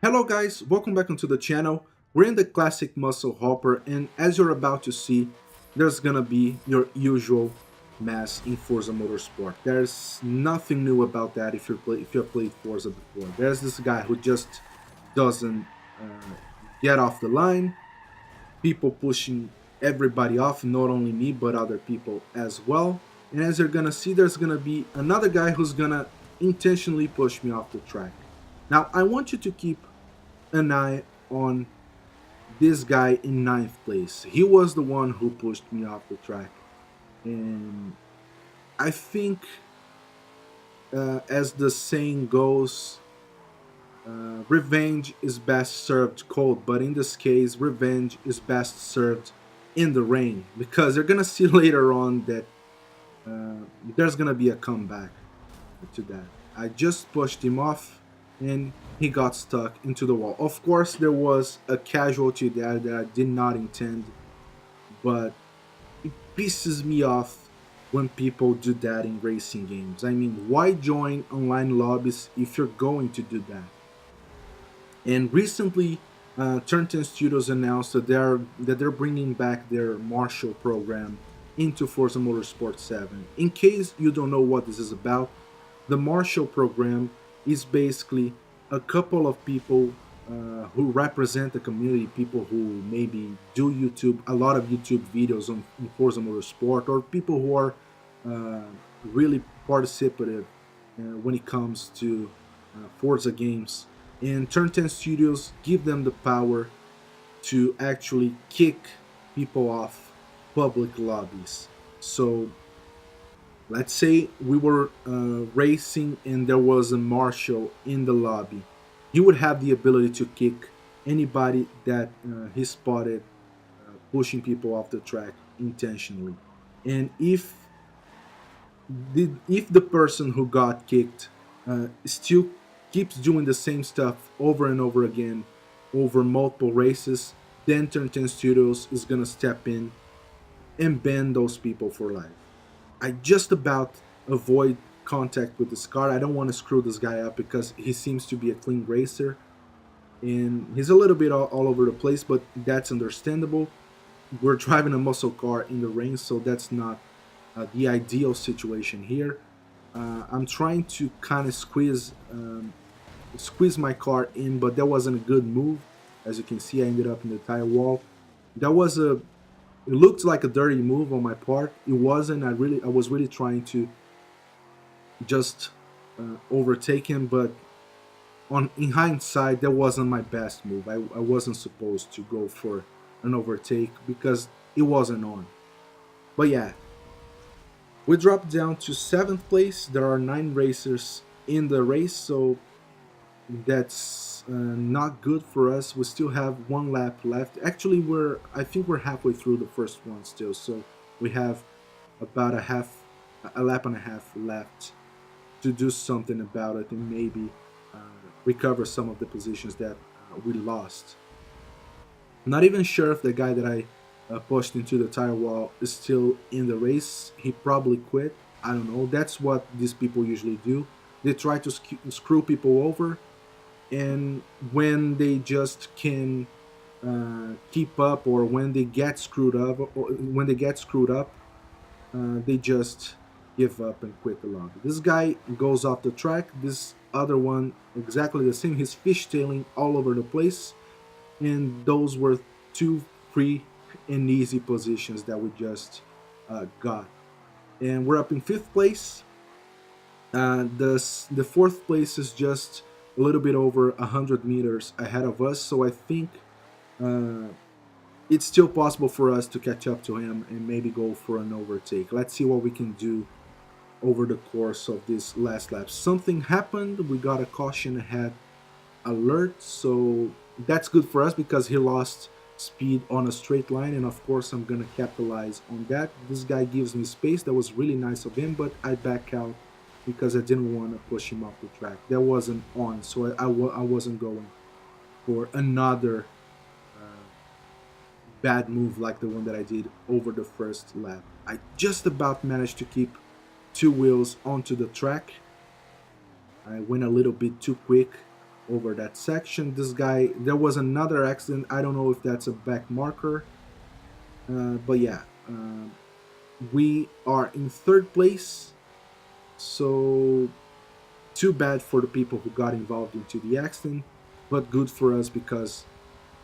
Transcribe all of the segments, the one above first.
Hello guys, welcome back onto the channel. We're in the classic muscle hopper, and as you're about to see, there's gonna be your usual mess in Forza Motorsport. There's nothing new about that if you've played Forza before. There's this guy who just doesn't uh, get off the line, people pushing everybody off, not only me but other people as well. And as you're gonna see, there's gonna be another guy who's gonna intentionally push me off the track. Now, I want you to keep an eye on this guy in ninth place. He was the one who pushed me off the track. And I think, as the saying goes, revenge is best served cold. But in this case, revenge is best served in the rain. Because you're going to see later on that there's going to be a comeback to that. I just pushed him off and he got stuck into the wall. Of course, there was a casualty there that I did not intend, but it pisses me off when people do that in racing games. I mean, why join online lobbies if you're going to do that? And recently, Turn 10 Studios announced that they're bringing back their Marshall program into Forza Motorsport 7. In case you don't know what this is about, the Marshall program is basically a couple of people who represent the community, people who maybe do YouTube, a lot of YouTube videos on Forza Motorsport, or people who are uh, really participative when it comes to Forza games. And Turn 10 Studios give them the power to actually kick people off public lobbies. So let's say we were racing and there was a marshal in the lobby. He would have the ability to kick anybody that he spotted pushing people off the track intentionally. And if the person who got kicked still keeps doing the same stuff over and over again over multiple races, then Turn 10 Studios is gonna step in and ban those people for life. I just about avoid contact with this car. I don't want to screw this guy up because he seems to be a clean racer and he's a little bit all over the place, but that's understandable. We're driving a muscle car in the rain, so that's not the ideal situation here. I'm trying to kind of squeeze my car in, but that wasn't a good move. As you can see, I ended up in the tire wall. That was a It looked like a dirty move on my part. It wasn't. I was really trying to just overtake him, but on in hindsight, that wasn't my best move. I wasn't supposed to go for an overtake because it wasn't on. But yeah, we dropped down to seventh place. There are 9 racers in the race, so that's not good for us. We still have one lap left. Actually, I think we're halfway through the first one still, so we have about a lap and a half left to do something about it and maybe uh, recover some of the positions that we lost. I'm not even sure if the guy that I pushed into the tire wall is still in the race. He probably quit. I don't know. That's what these people usually do. They try to screw people over, and when they just can keep up, or when they get screwed up, they just give up and quit the lobby. This guy goes off the track. This other one exactly the same. He's fishtailing all over the place, and those were two free and easy positions that we just got. And we're up in fifth place. The fourth place is just a little bit over 100 meters ahead of us, so I think uh, it's still possible for us to catch up to him and maybe go for an overtake. Let's see what we can do over the course of this last lap. Something happened. We got a caution ahead alert, so that's good for us because he lost speed on a straight line, and of course I'm gonna capitalize on that. This guy gives me space. That was really nice of him, but I back out because I didn't want to push him off the track. That wasn't on, so I wasn't going for another bad move like the one that I did over the first lap. I just about managed to keep 2 wheels onto the track. I went a little bit too quick over that section. This guy, there was another accident. I don't know if that's a back marker, but yeah, we are in third place. So too bad for the people who got involved into the accident, but good for us because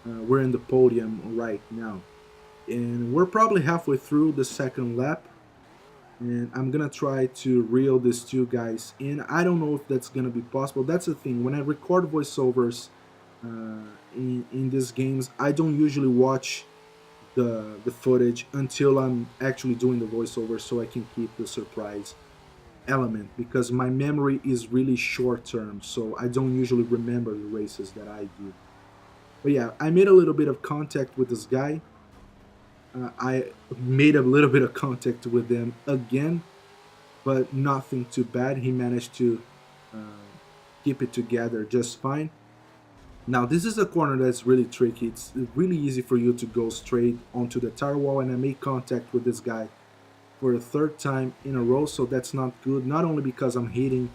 we're in the podium right now. And we're probably halfway through the second lap. And I'm gonna try to reel these two guys in. I don't know if that's gonna be possible. That's the thing. When I record voiceovers in these games, I don't usually watch the footage until I'm actually doing the voiceover, so I can keep the surprise element because my memory is really short term, so I don't usually remember the races that I do. But yeah, I made a little bit of contact with this guy. I made a little bit of contact with them again, but nothing too bad. He managed to uh, keep it together just fine. Now, this is a corner that's really tricky. It's really easy for you to go straight onto the tire wall, and I made contact with this guy for the third time in a row, so that's not good. Not only because I'm hitting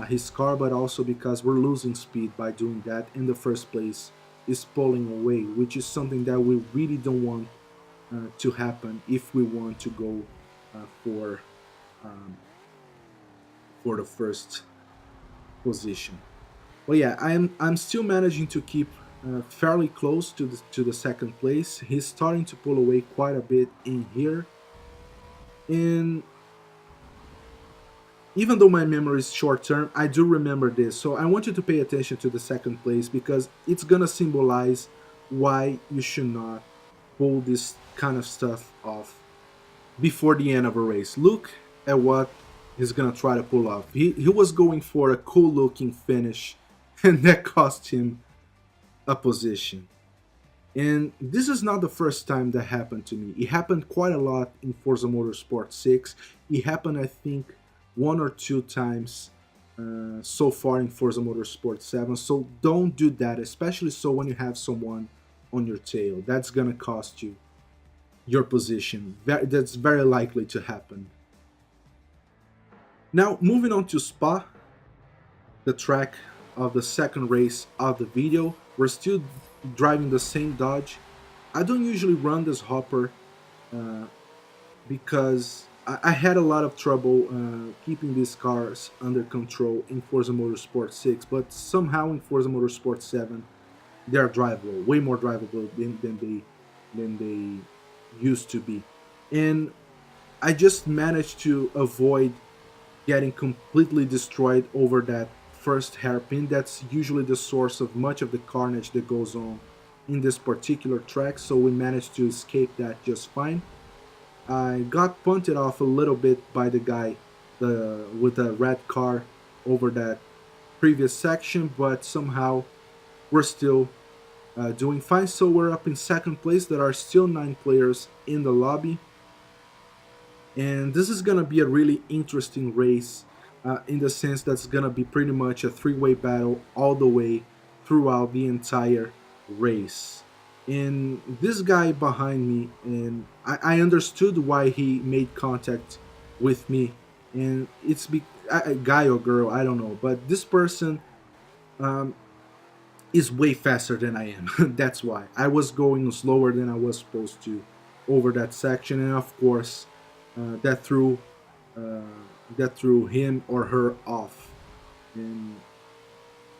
his car, but also because we're losing speed by doing that. In the first place, is pulling away, which is something that we really don't want to happen if we want to go uh, for um, for the first position. Well, yeah, I'm still managing to keep fairly close to the second place. He's starting to pull away quite a bit in here, and even though my memory is short term, I do remember this. So I want you to pay attention to the second place because it's gonna symbolize why you should not pull this kind of stuff off before the end of a race. Look at what he's gonna try to pull off. He was going for a cool looking finish, and that cost him a position. And this is not the first time that happened to me. It happened quite a lot in Forza Motorsport 6. It happened, I think, one or two times so far in Forza Motorsport 7. So don't do that, especially so when you have someone on your tail. That's gonna cost you your position. That's very likely to happen. Now, moving on to Spa, the track of the second race of the video. We're still driving the same Dodge. I don't usually run this hopper uh, because I had a lot of trouble keeping these cars under control in Forza Motorsport 6, but somehow in Forza Motorsport 7, they're drivable, way more drivable than they used to be. And I just managed to avoid getting completely destroyed over that first hairpin. That's usually the source of much of the carnage that goes on in this particular track, so we managed to escape that just fine. I got punted off a little bit by the guy with the red car over that previous section, but somehow we're still doing fine. So we're up in second place. There are still 9 players in the lobby, and this is gonna be a really interesting race in the sense that's gonna be pretty much a three-way battle all the way throughout the entire race. And this guy behind me, and I understood why he made contact with me, and it's a guy or girl, I don't know, but this person um, is way faster than I am. That's why I was going slower than I was supposed to over that section, and of course, uh, that threw uh, that threw him or her off, and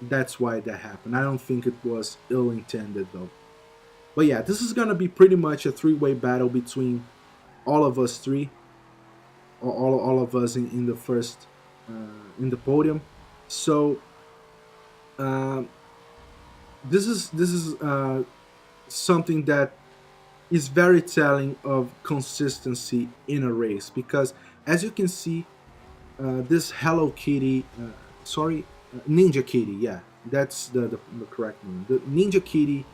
that's why that happened. I don't think it was ill intended though. But yeah, this is gonna be pretty much a three-way battle between all of us three, or all of us in the first in the podium. So um, this is something that is very telling of consistency in a race because, as you can see, this Hello Kitty, Ninja Kitty, yeah, that's the correct name. The Ninja Kitty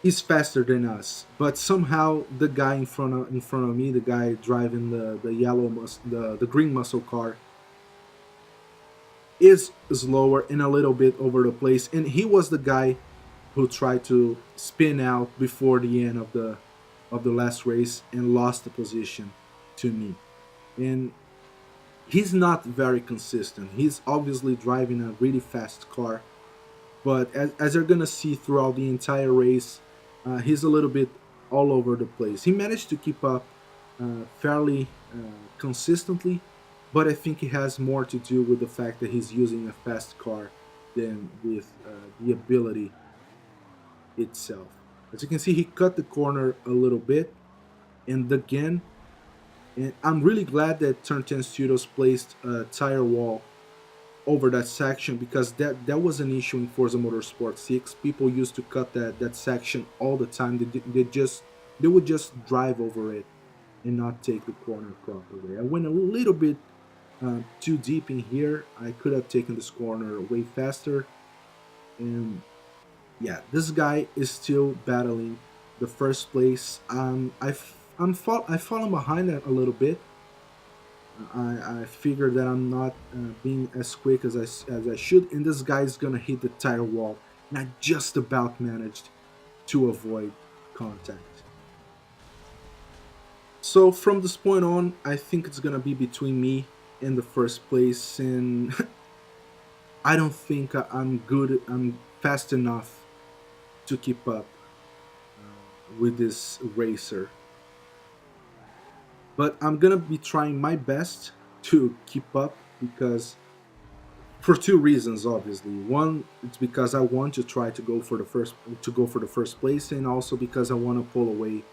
is faster than us, but somehow the guy in front of me, the guy driving the green muscle car, is slower and a little bit over the place, and he was the guy who tried to spin out before the end of the last race and lost the position to me. And he's not very consistent. He's obviously driving a really fast car, But as you're gonna see throughout the entire race, he's a little bit all over the place. He managed to keep up fairly consistently, but I think it has more to do with the fact that he's using a fast car than with the ability itself. As you can see, he cut the corner a little bit, and again, and I'm really glad that Turn 10 Studios placed a tire wall over that section, because that was an issue in Forza Motorsport 6. People used to cut that section all the time. They would just drive over it and not take the corner properly. I went a little bit too deep in here. I could have taken this corner way faster. And yeah, this guy is still battling the first place. I've fallen behind a little bit. I figure that I'm not being as quick as I should, and this guy's gonna hit the tire wall, and I just about managed to avoid contact. So from this point on, I think it's gonna be between me and the first place, and I don't think I'm fast enough to keep up with this racer. But I'm gonna be trying my best to keep up, because for two reasons, obviously. One, it's because I want to try to go for the first place, and also because I want to pull away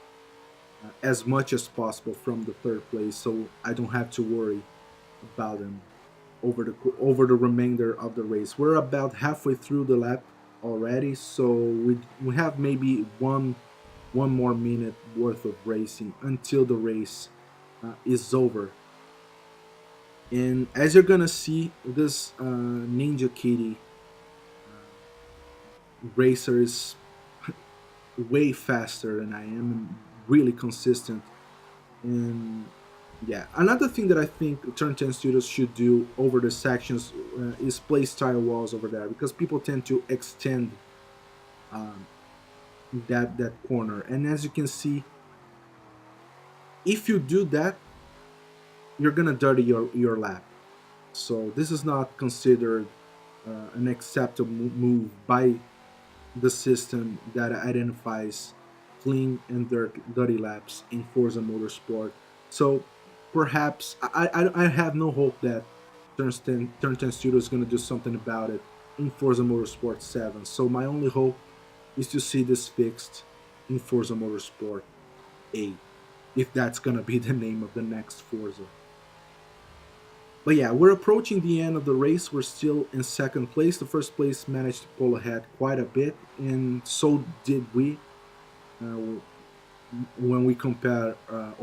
as much as possible from the third place, so I don't have to worry about him over the remainder of the race. We're about halfway through the lap already, so we have maybe one more minute worth of racing until the race is over. And as you're gonna see, this Ninja Kitty racer is way faster than I am, and really consistent. And yeah, another thing that I think Turn 10 Studios should do over the sections is place tire walls over there, because people tend to extend um, that corner. And as you can see, if you do that, you're gonna dirty your lap. So this is not considered an acceptable move by the system that identifies clean and dirty laps in Forza Motorsport. So perhaps I have no hope that Turn 10 Studio is going to do something about it in Forza Motorsport 7. So my only hope is to see this fixed in Forza Motorsport 8, if that's going to be the name of the next Forza. But yeah, we're approaching the end of the race. We're still in second place. The first place managed to pull ahead quite a bit, and so did we uh, when we compare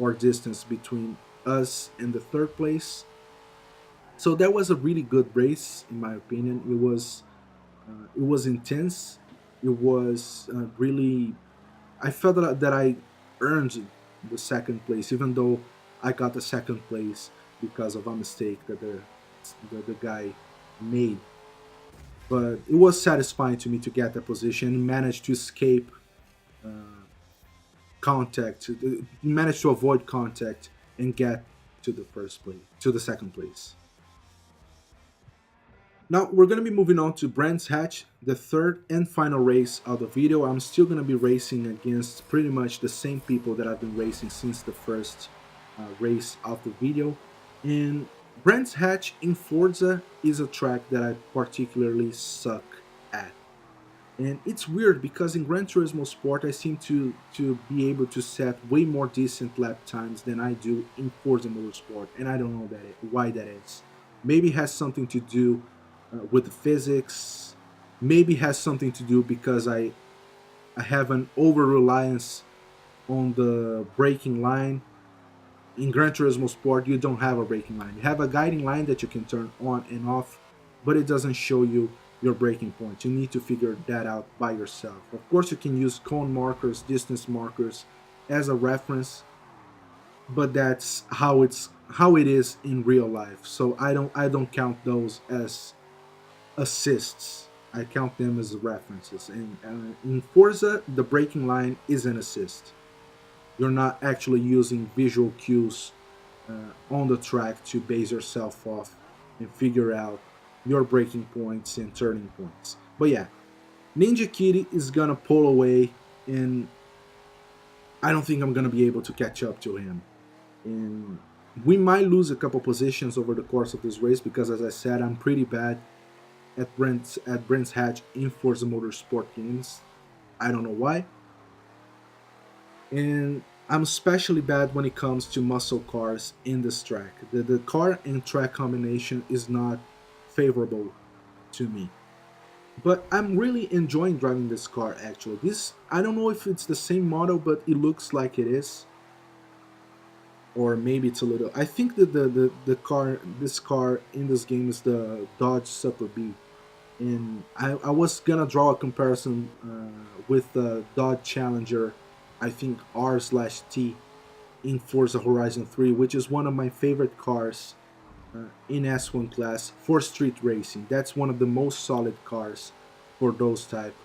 our distance between us and the third place. So that was a really good race, in my opinion. It was intense. It was really. I felt that I earned the second place, even though I got the second place because of a mistake that the guy made. But it was satisfying to me to get that position and manage to escape contact, manage to avoid contact and get to the first place, to the second place. Now we're going to be moving on to Brands Hatch, the third and final race of the video. I'm still going to be racing against pretty much the same people that I've been racing since the first race of the video. And Brands Hatch in Forza is a track that I particularly suck at. And it's weird because in Gran Turismo Sport I seem to be able to set way more decent lap times than I do in Forza Motorsport, and I don't know why that is. Maybe it has something to do with the physics. Maybe it has something to do because I have an over reliance on the braking line. In Gran Turismo Sport, you don't have a braking line. You have a guiding line that you can turn on and off, but it doesn't show you your braking points. You need to figure that out by yourself. Of course, you can use cone markers, distance markers as a reference, but that's how it is in real life. So I don't count those as assists. I count them as references. And in Forza, the braking line is an assist. You're not actually using visual cues on the track to base yourself off and figure out your braking points and turning points. But yeah, Ninja Kitty is gonna pull away, and I don't think I'm gonna be able to catch up to him. And we might lose a couple positions over the course of this race because, as I said, I'm pretty bad at Brands Hatch in Forza Motorsport games. I don't know why, and I'm especially bad when it comes to muscle cars in this track. The car and track combination is not favorable to me. But I'm really enjoying driving this car actually. This I don't know if it's the same model, but it looks like it is. Or maybe it's a little. I think that the car this car in this game is the Dodge Super B. And I was gonna draw a comparison with the Dodge Challenger, I think R slash T in Forza Horizon 3, which is one of my favorite cars in S1 class for street racing. That's one of the most solid cars for those type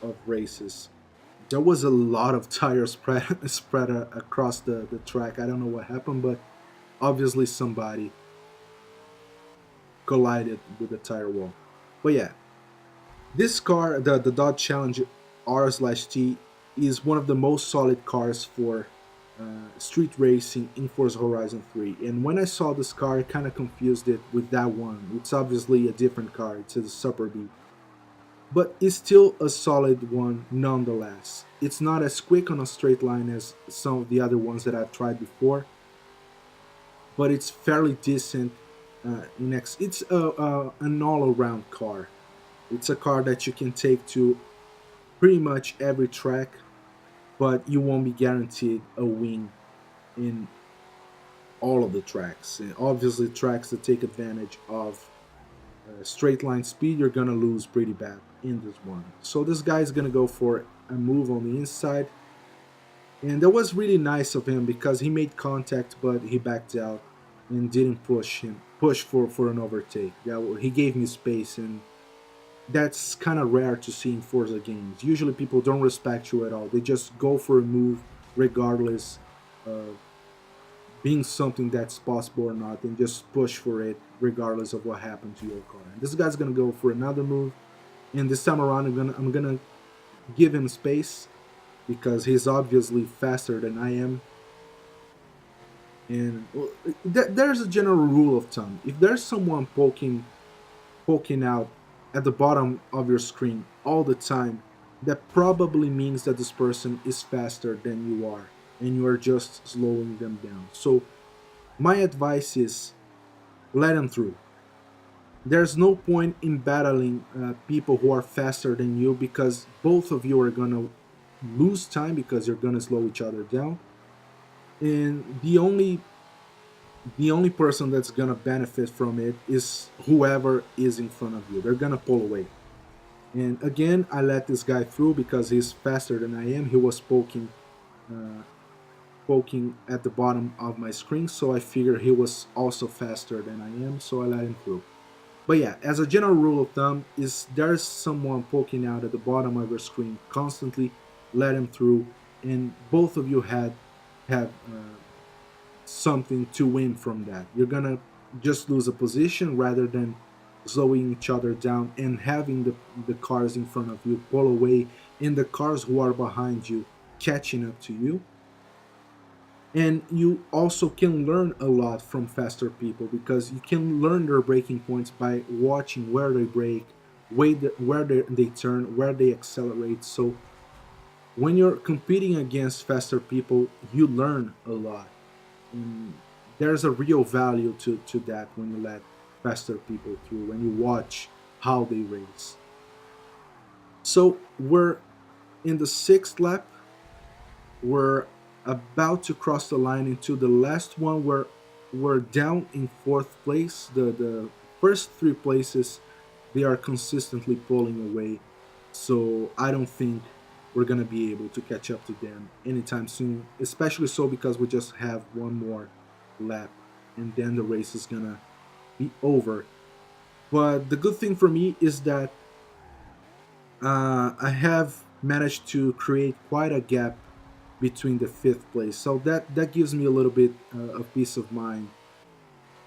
of races. There was a lot of tires spread spread across the track. I don't know what happened, but obviously somebody collided with the tire wall. But yeah, this car, the Dodge Challenger R slash T, is one of the most solid cars for street racing in Forza Horizon 3. And when I saw this car, I kind of confused it with that one. It's obviously a different car. It's a Super B, but it's still a solid one nonetheless. It's not as quick on a straight line as some of the other ones that I've tried before, but it's fairly decent. It's an all-around car. It's a car that you can take to pretty much every track, but you won't be guaranteed a win in all of the tracks. And obviously, tracks that take advantage of straight line speed, you're gonna lose pretty bad in this one. So this guy's gonna go for a move on the inside, and that was really nice of him because he made contact, but he backed out and didn't push for an overtake. He gave me space, and that's kind of rare to see in Forza games. Usually people don't respect you at all. They just go for a move regardless of being something that's possible or not, and just push for it regardless of what happened to your car. And this guy's gonna go for another move, and this time around I'm gonna give him space because he's obviously faster than I am. And well, there's a general rule of thumb: if there's someone poking out at the bottom of your screen all the time, that probably means that this person is faster than you are, and you are just slowing them down. So my advice is let them through. There's no point in battling people who are faster than you because both of you are gonna lose time because you're gonna slow each other down, and the only person that's gonna benefit from it is whoever is in front of you. They're gonna pull away. And again, I let this guy through because he's faster than I am. He was uh, poking at the bottom of my screen, so I figured he was also faster than I am, so I let him through. But yeah, as a general rule of thumb, is there's someone poking out at the bottom of your screen constantly, let him through, and both of you have something to win from that. You're gonna just lose a position rather than slowing each other down and having the cars in front of you pull away and the cars who are behind you catching up to you. And you also can learn a lot from faster people because you can learn their braking points by watching where they brake, where they turn, where they accelerate. So when you're competing against faster people, you learn a lot. And there's a real value to that when you let faster people through, when you watch how they race. So we're in the sixth lap. We're about to cross the line into the last one where we're down in fourth place. The first three places they are consistently pulling away. So I don't think we're gonna be able to catch up to them anytime soon. Especially so because we just have one more lap and then the race is gonna be over. But the good thing for me is that I have managed to create quite a gap between the fifth place, so that gives me a little bit of peace of mind.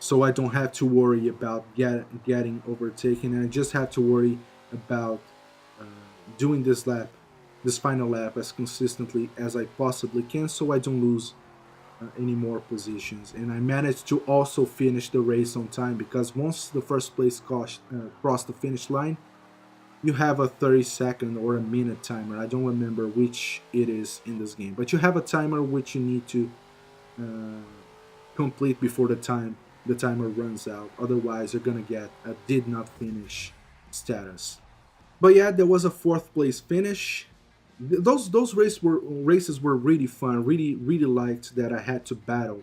So I don't have to worry about getting overtaken, and I just have to worry about doing this final lap as consistently as I possibly can, so I don't lose any more positions. And I managed to also finish the race on time, because once the first place crossed the finish line, you have a 30-second or a minute timer. I don't remember which it is in this game, but you have a timer which you need to uh, complete before the timer runs out. Otherwise, you're gonna get a did not finish status. But yeah, there was a fourth place finish. Those races were really fun. Really liked that I had to battle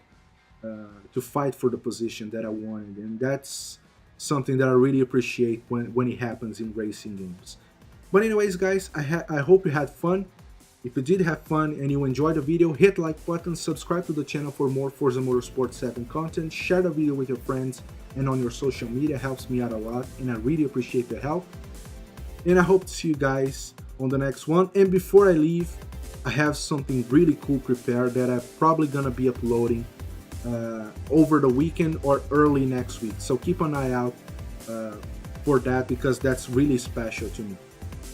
to fight for the position that I wanted, and that's something that I really appreciate when it happens in racing games. But anyways, guys, I hope you had fun. If you did have fun and you enjoyed the video, hit the like button, subscribe to the channel for more Forza Motorsport 7 content, share the video with your friends and on your social media, helps me out a lot, and I really appreciate the help. And I hope to see you guys on the next one. And before I leave, I have something really cool prepared that I'm probably gonna be uploading over the weekend or early next week. So keep an eye out for that, because that's really special to me.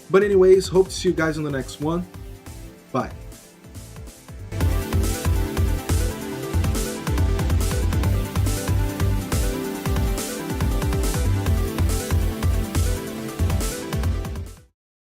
But anyways, hope to see you guys on the next one. Bye.